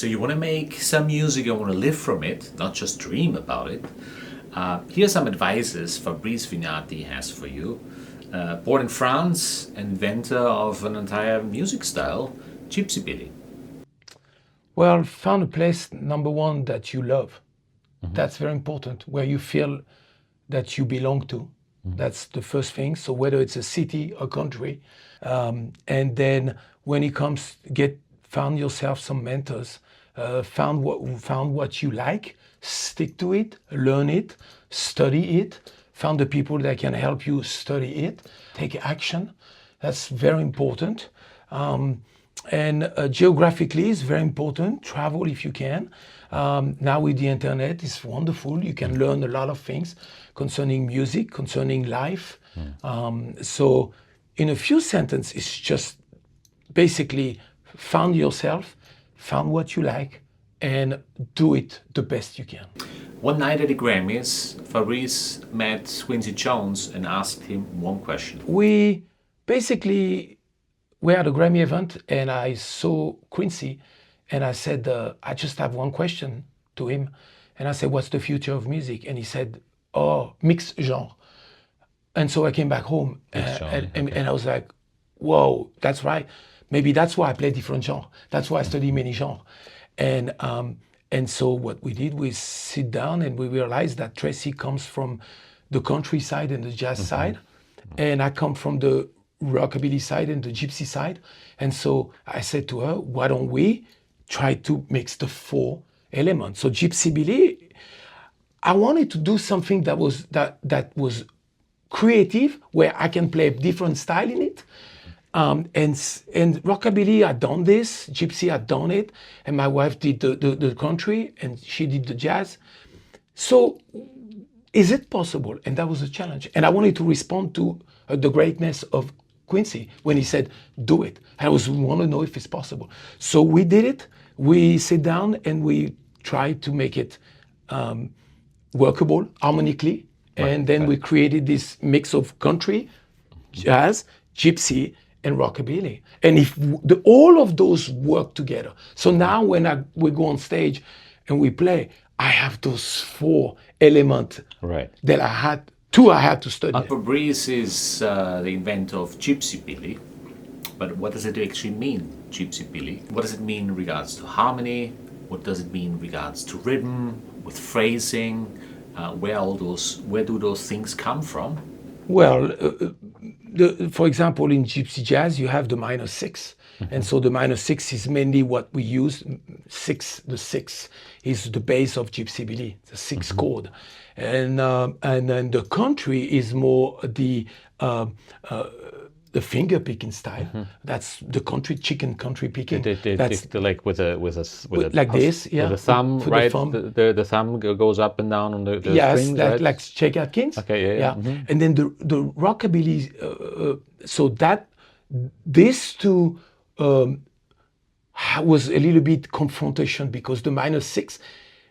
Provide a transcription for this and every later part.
So you want to make some music, you want to live from it, not just dream about it. Here are some advices Fabrice Vignati has for you. Born in France, inventor of an entire music style, Gypsybilly. Well, found a place, number one, that you love. That's very important, where you feel that you belong to. That's the first thing. So whether it's a city or country, and then when it comes, found yourself some mentors, found what you like, stick to it, learn it, study it, found the people that can help you study it, take action. That's very important. And geographically is very important. Travel if you can. Now with the internet, it's wonderful. You can learn a lot of things concerning music, concerning life. So in a few sentences, it's just basically found yourself, found what you like, and do it the best you can. One night at the Grammys, Fabrice met Quincy Jones and asked him one question. We had a Grammy event, and I saw Quincy, and I said, I just have one question to him. And I said, what's the future of music? And he said, oh, mixed genre. And so I came back home, and I was like, whoa, that's right. Maybe that's why I play different genres. That's why I study many genres. And so what we did was sit down, and we realized that Tracy comes from the countryside and the jazz side, and I come from the rockabilly side and the gypsy side. And so I said to her, why don't we try to mix the four elements? So Gypsybilly, I wanted to do something that was creative, where I can play different style in it. And rockabilly, I'd done this, gypsy, I'd done it, and my wife did the country, and she did the jazz. So is it possible? And that was a challenge. And I wanted to respond to the greatness of Quincy when he said, do it. I want to know if it's possible. So we did it. We sit down and we tried to make it workable harmonically. And then we created this mix of country, jazz, gypsy, and rockabilly. And if all of those work together. So now when we go on stage and we play, I have those four elements that I had to study. Fabrice is the inventor of Gypsybilly, but what does it actually mean, Gypsybilly? What does it mean in regards to harmony? What does it mean in regards to rhythm, with phrasing? Where do those things come from? Well, for example, in gypsy jazz, you have the minor six. And so the minor six is mainly what we use. The six is the base of Gypsybilly, the six chord. And then the country is more the finger picking style. That's the chicken country picking. That's like with a like this, yeah. With the thumb, right? The thumb goes up and down on the strings, right? Like Check Atkins. Okay, yeah. And then the rockabilly. So that these two was a little bit confrontation, because the minor six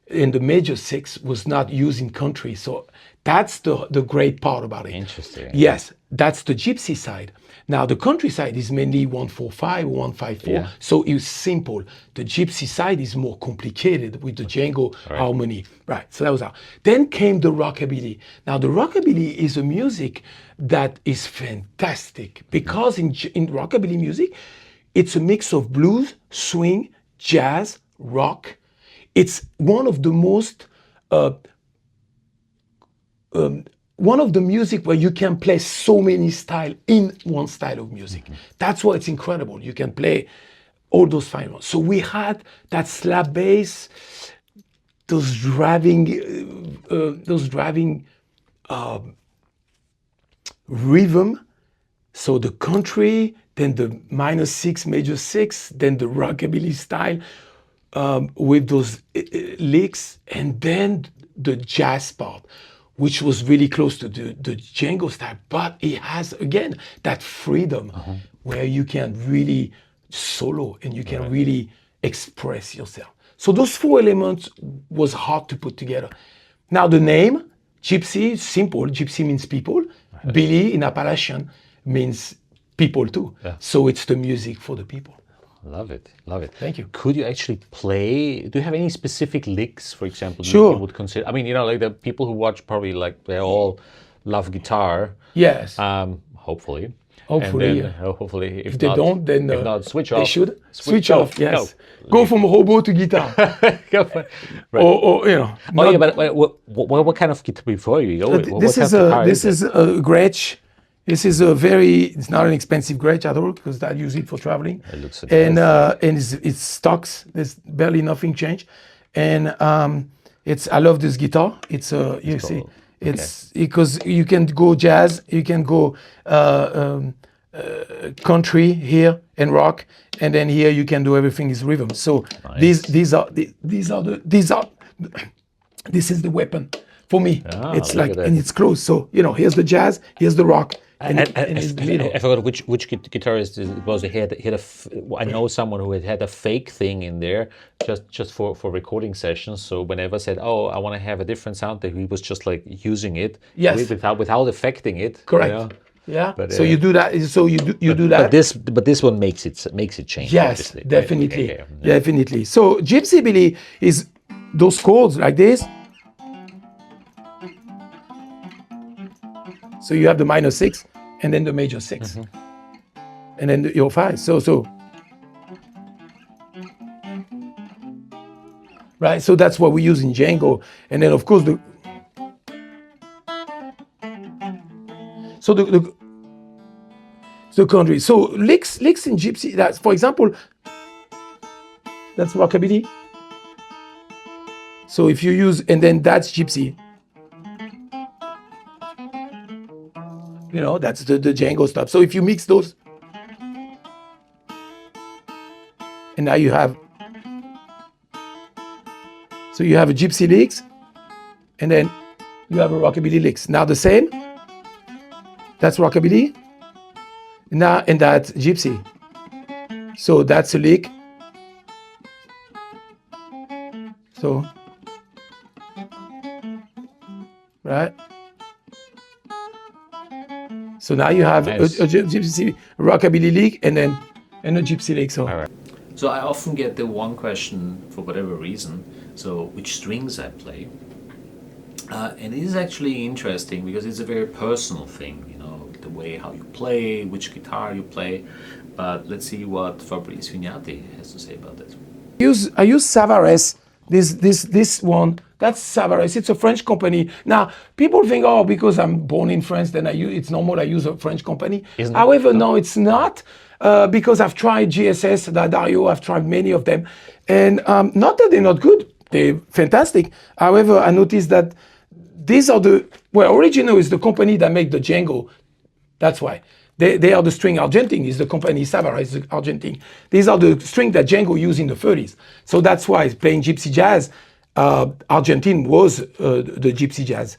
and the major six was not used in country. So that's the great part about it. Interesting. Yes, that's the gypsy side. Now the country side is mainly 1/4/5, 1/5/4. Yeah. So it's simple. The gypsy side is more complicated with the Django harmony. Right. So that was how. Then came the rockabilly. Now the rockabilly is a music that is fantastic, because in rockabilly music, it's a mix of blues, swing, jazz, rock. It's one of the most one of the music where you can play so many styles in one style of music. That's why it's incredible. You can play all those fine ones. So we had that slap bass, those driving rhythm. So the country, then the minor six, major six, then the rockabilly style with those licks, and then the jazz part, which was really close to the Django style, but it has, again, that freedom where you can really solo and you can really express yourself. So those four elements was hard to put together. Now the name, Gypsy, simple. Gypsy means people. Billy in Appalachian means people too. Yeah. So it's the music for the people. Love it, love it. Thank you. Could you actually play? Do you have any specific licks, for example? Sure. You would consider. I mean, like the people who watch probably like they all love guitar. Yes. Hopefully. Hopefully. And then, hopefully, if they don't, then if not, switch off. They should switch off. Yes. Go from hobo to guitar. Right. Or Oh yeah, but what kind of guitar before you go? This is a Gretsch. This is it's not an expensive Gretsch at all because I use it for traveling. It looks and it's stocks. There's barely nothing changed. And I love this guitar. It's it's because you can go jazz, you can go country here and rock, and then here you can do everything is rhythm. So nice. This is the weapon for me. It's like, and it's close. So here's the jazz, here's the rock. And it's the middle. I forgot which guitarist it was. He had I know someone who had a fake thing in there just for recording sessions. So whenever I said, "Oh, I want to have a different sound," he was just like using it without affecting it. Correct. Yeah. But, so you do that. So you do that. But this one makes it change. Yes, obviously. definitely, Yeah. Definitely. So Gypsybilly is those chords like this. So you have the minor 6 and then the major 6, and then your 5. So right. So that's what we use in Django, and then of course the country. So licks in Gypsy. That's, for example, that's rockabilly. So if you use, and then that's Gypsy. That's the Django stuff. So if you mix those, and now you have a Gypsy licks, and then you have a rockabilly licks. Now the same. That's rockabilly. Now, and that's Gypsy. So that's a lick. So, right. So now you have a Gypsy rockabilly lick and then a Gypsy lick. So. All right. So I often get the one question for whatever reason. So which strings I play, and it is actually interesting because it's a very personal thing. The way how you play, which guitar you play. But let's see what Fabrice Vignati has to say about that. I use Savarez. This one. That's Savarez. It's a French company. Now, people think, because I'm born in France, then it's normal I use a French company. However, no, it's not, because I've tried GSS, Dario, I've tried many of them. And not that they're not good, they're fantastic. However, I noticed that these are Original is the company that make the Django. That's why. They are the string Argentine, is the company Savarez, the Argentine. These are the string that Django used in the 30s. So that's why playing gypsy jazz, Argentine was the gypsy jazz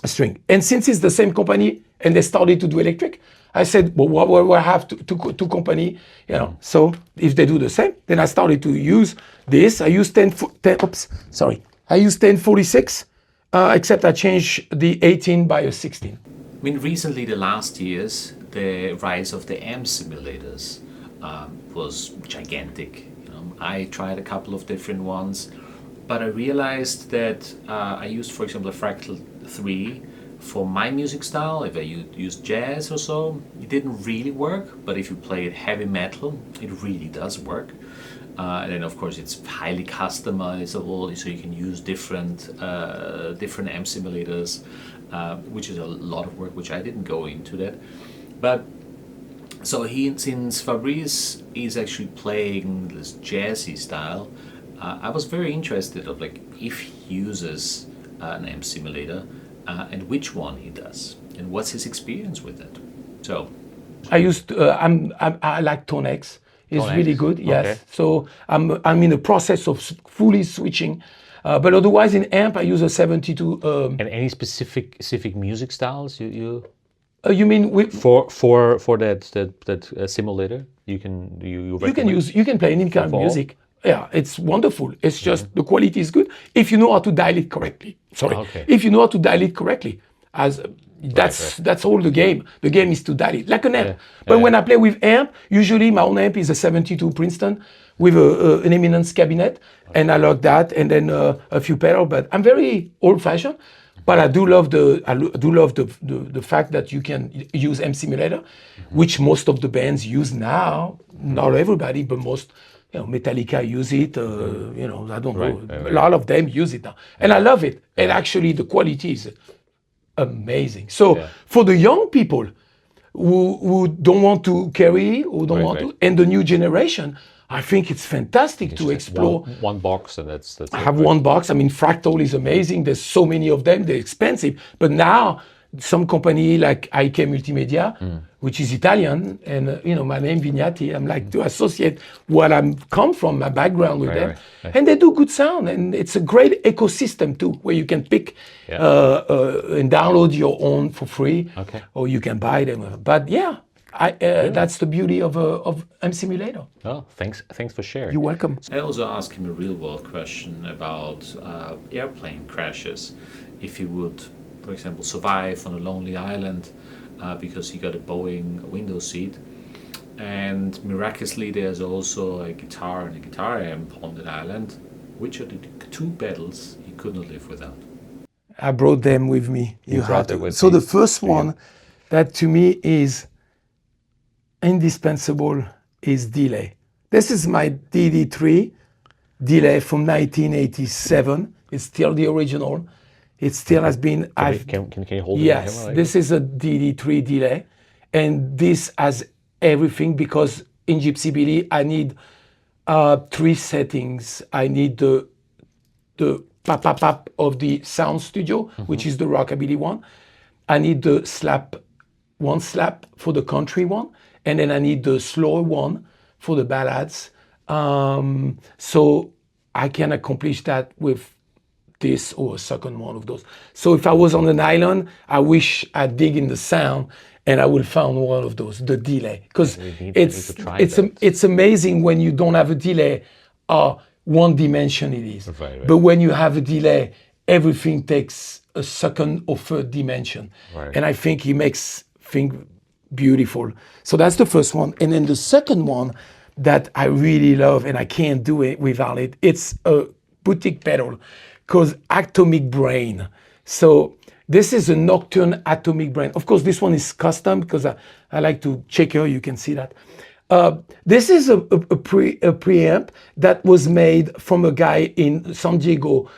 string. And since it's the same company and they started to do electric, I said, well, why have two company, So if they do the same, then I started to use this. I use 1046, except I changed the 18 by a 16. I mean, recently, the last years, the rise of the amp simulators was gigantic. I tried a couple of different ones, but I realized that I used, for example, a Fractal 3 for my music style. If I used jazz or so, it didn't really work, but if you play heavy metal, it really does work. And then, of course, it's highly customizable, so you can use different amp simulators, which is a lot of work, which I didn't go into that. But so since Fabrice is actually playing this jazzy style, I was very interested of if he uses an amp simulator and which one he does and what's his experience with it. So I used I like Tone X. It's really good. Yes. Okay. So I'm in the process of fully switching. But otherwise, in amp, I use a 72. And any specific music styles you mean for that simulator? You can play any kind of music. Yeah, it's wonderful. It's just the quality is good if you know how to dial it correctly. If you know how to dial it correctly. as that's all the game. The game is to dial it like an amp. Yeah. But when I play with amp, usually my own amp is a 72 Princeton with an Eminence cabinet, and I lock that, and then a few pedals. But I'm very old-fashioned. But I do love the fact that you can use M Simulator, which most of the bands use now. Not everybody, but most. Metallica use it. I don't know. A lot of them use it now, and I love it. And actually, the quality is amazing. So for the young people who don't want to carry or don't want to, and the new generation, I think it's fantastic to explore. One box, and that's I have one box. I mean, Fractal is amazing. There's so many of them. They're expensive. But now, some company like IK Multimedia, which is Italian, and my name Vignati, I'm like to associate what I'm come from, my background with them. Right. And they do good sound. And it's a great ecosystem too, where you can pick and download your own for free, or you can buy them. But that's the beauty of M Simulator. Oh, thanks for sharing. You're welcome. I also asked him a real-world question about airplane crashes. If he would, for example, survive on a lonely island because he got a Boeing window seat, and miraculously there's also a guitar and a guitar amp on that island. Which are the two pedals he could not live without? I brought them with me. So the first one that to me is indispensable is delay. This is my DD3 delay from 1987. It's still the original. It still has been. Can you hold it? Yes, this is a DD3 delay, and this has everything because in Gypsybilly I need 3 settings. I need the pap of the sound studio, which is the rockabilly one. I need the one slap for the country one, and then I need the slower one for the ballads. So I can accomplish that with this or a second one of those. So if I was on an island, I wish I'd dig in the sound and I would found one of those, the delay. Because it's amazing when you don't have a delay, one dimension it is. Right. But when you have a delay, everything takes a second or third dimension. Right. And I think he makes things beautiful. So that's the first one. And then the second one that I really love, and I can't do it without it, it's a boutique pedal called Atomic Brain. So this is a Nocturne Atomic Brain. Of course, this one is custom because I like to check here, you can see that. This is a preamp that was made from a guy in San Diego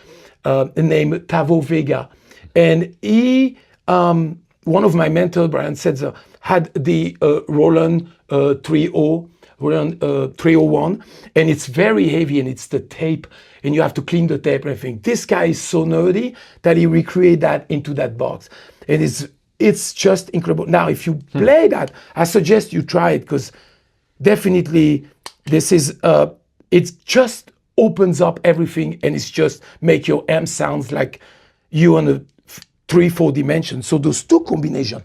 named Tavo Vega. And he, one of my mentors, Brian Setzer, had the Roland 3.0, Roland 301, and it's very heavy, and it's the tape, and you have to clean the tape and everything. This guy is so nerdy that he recreated that into that box. And it's just incredible. Now, if you play that, I suggest you try it, because definitely this is, it just opens up everything, and it's just make your amp sounds like you on a 3-4 dimensions. So those two combinations,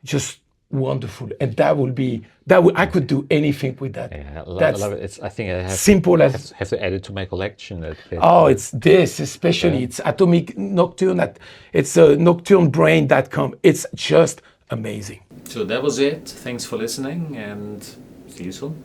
just wonderful. And I could do anything with that. Yeah, I love it. I think I have simple as have to add it to my collection. It's this, especially. It's Atomic Nocturne. It's a nocturnebrain.com. It's just amazing. So that was it. Thanks for listening, and see you soon.